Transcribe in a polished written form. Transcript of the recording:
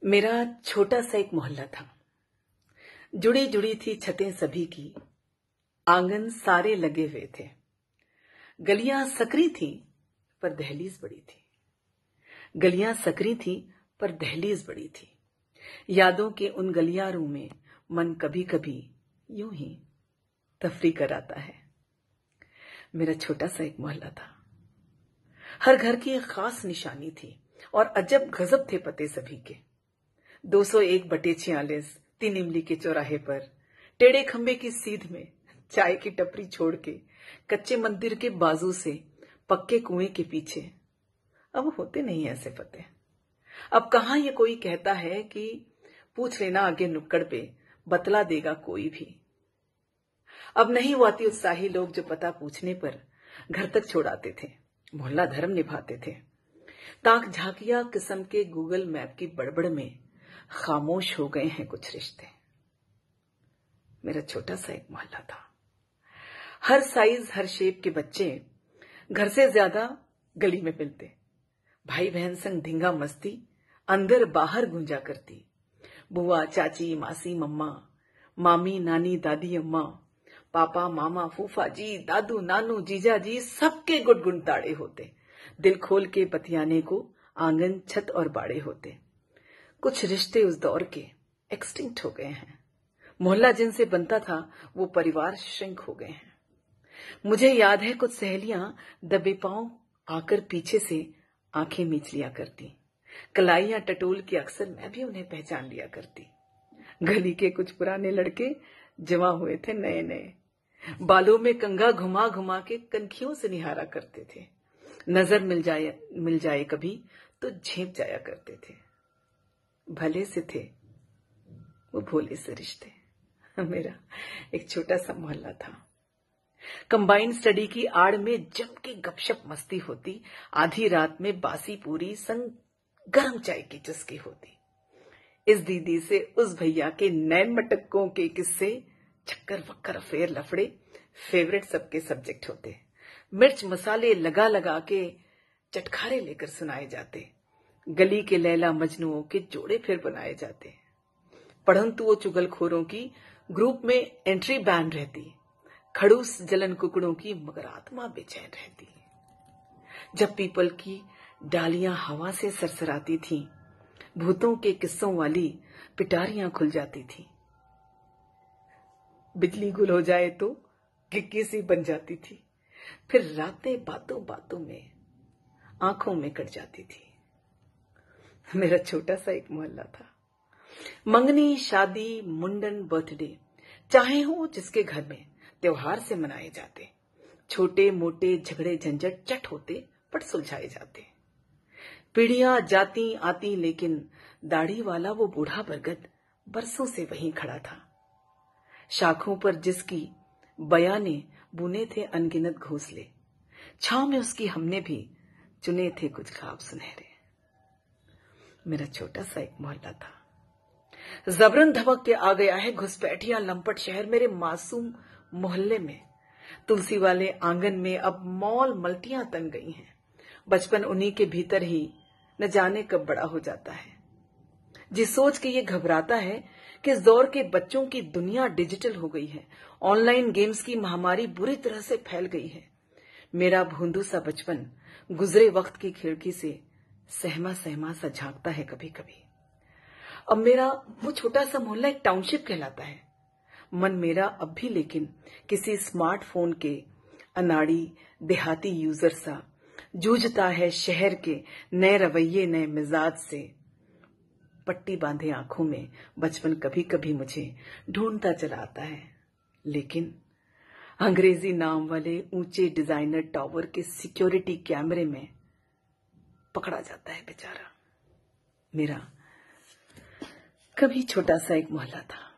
मेरा छोटा सा एक मोहल्ला था। जुड़ी जुड़ी थी छतें सभी की, आंगन सारे लगे हुए थे। गलियां सकरी थी पर दहलीज बड़ी थी। गलियां सकरी थी पर दहलीज बड़ी थी। यादों के उन गलियारों में मन कभी कभी यूं ही तफरी कर आता है। मेरा छोटा सा एक मोहल्ला था। हर घर की एक खास निशानी थी और अजब गजब थे पते सभी के। 201/46 तीन इमली के चौराहे पर, टेढ़े खंबे की सीध में, चाय की टपरी छोड़ के, कच्चे मंदिर के बाजू से, पक्के कुएं के पीछे। अब होते नहीं ऐसे पते। अब कहां ये कोई कहता है कि पूछ लेना आगे नुक्कड़ पे, बतला देगा कोई भी। अब नहीं वो अति उत्साही लोग जो पता पूछने पर घर तक छोड़ाते थे, मोहल्ला धर्म निभाते थे। ताक झाकिया किस्म के गूगल मैप की बड़बड़ में खामोश हो गए हैं कुछ रिश्ते। मेरा छोटा सा एक मोहल्ला था। हर साइज हर शेप के बच्चे घर से ज्यादा गली में मिलते। भाई बहन संग धिंगा मस्ती अंदर बाहर गूंजा करती। बुआ चाची मासी मम्मा, मामी नानी दादी अम्मा, पापा मामा फूफा जी दादू नानू जीजा जी, सबके गुटगुन ताड़े होते। दिल खोल के बतियाने को आंगन छत और बाड़े होते। कुछ रिश्ते उस दौर के एक्सटिंक्ट हो गए हैं। मोहल्ला जिनसे बनता था वो परिवार श्रिंक हो गए हैं। मुझे याद है कुछ सहेलियां दबे पांव आकर पीछे से आंखें मीच लिया करती। कलाई या टटोल के अक्सर मैं भी उन्हें पहचान लिया करती। गली के कुछ पुराने लड़के जमा हुए थे नए नए, बालों में कंघा घुमा घुमा के कनखियों से निहारा करते थे। नजर मिल जाए कभी तो झेप जाया करते थे। भले से थे वो भोले से रिश्ते। मेरा एक छोटा सा मोहल्ला था। कंबाइंड स्टडी की आड़ में जम के गपशप मस्ती होती। आधी रात में बासी पूरी संग गरम चाय की चुस्की होती। इस दीदी से उस भैया के नैन मटक्कों के किस्से, चक्कर वक्कर अफेयर लफड़े फेवरेट सबके सब्जेक्ट होते। मिर्च मसाले लगा लगा के चटखारे लेकर सुनाए जाते। गली के लैला मजनुओं के जोड़े फिर बनाए जाते। पढ़ंतुओं चुगलखोरों की ग्रुप में एंट्री बैन रहती। खड़ूस जलन कुकड़ों की मगर आत्मा बेचैन रहती। जब पीपल की डालियां हवा से सरसराती थीं, भूतों के किस्सों वाली पिटारियां खुल जाती थी। बिजली गुल हो जाए तो गिग्गी सी बन जाती थी। फिर रातें बातों बातों में आंखों में कट जाती थी। मेरा छोटा सा एक मोहल्ला था। मंगनी शादी मुंडन बर्थडे चाहे हो जिसके घर में, त्योहार से मनाए जाते। छोटे मोटे झगड़े झंझट चट होते पर सुलझाए जाते। पीढ़ियां जाती आती लेकिन दाढ़ी वाला वो बूढ़ा बरगद बरसों से वहीं खड़ा था। शाखों पर जिसकी बया ने बुने थे अनगिनत घोंसले, छांव में उसकी हमने भी चुने थे कुछ ख्वाब सुनहरे। मेरा छोटा सा एक मोहल्ला था। जबरन धबक के आ गया है घुसपैठिया लंपट शहर मेरे मासूम मोहल्ले में। तुलसी वाले आंगन में अब मॉल मल्टियां तन गई हैं। बचपन उन्हीं के भीतर ही न जाने कब बड़ा हो जाता है। जिस सोच के ये घबराता है कि इस दौर के बच्चों की दुनिया डिजिटल हो गई है, ऑनलाइन गेम्स की महामारी बुरी तरह से फैल गई है। मेरा भोंदू सा बचपन गुजरे वक्त की खिड़की से सहमा सहमा सा झांकता है कभी कभी। अब मेरा वो छोटा सा मोहल्ला एक टाउनशिप कहलाता है। मन मेरा अब भी लेकिन किसी स्मार्टफोन के अनाड़ी देहाती यूजर सा जूझता है शहर के नए रवैये नए मिजाज से। पट्टी बांधे आंखों में बचपन कभी कभी मुझे ढूंढता चला आता है, लेकिन अंग्रेजी नाम वाले ऊंचे डिजाइनर टावर के सिक्योरिटी कैमरे में पकड़ा जाता है बेचारा। मेरा कभी छोटा सा एक मोहल्ला था।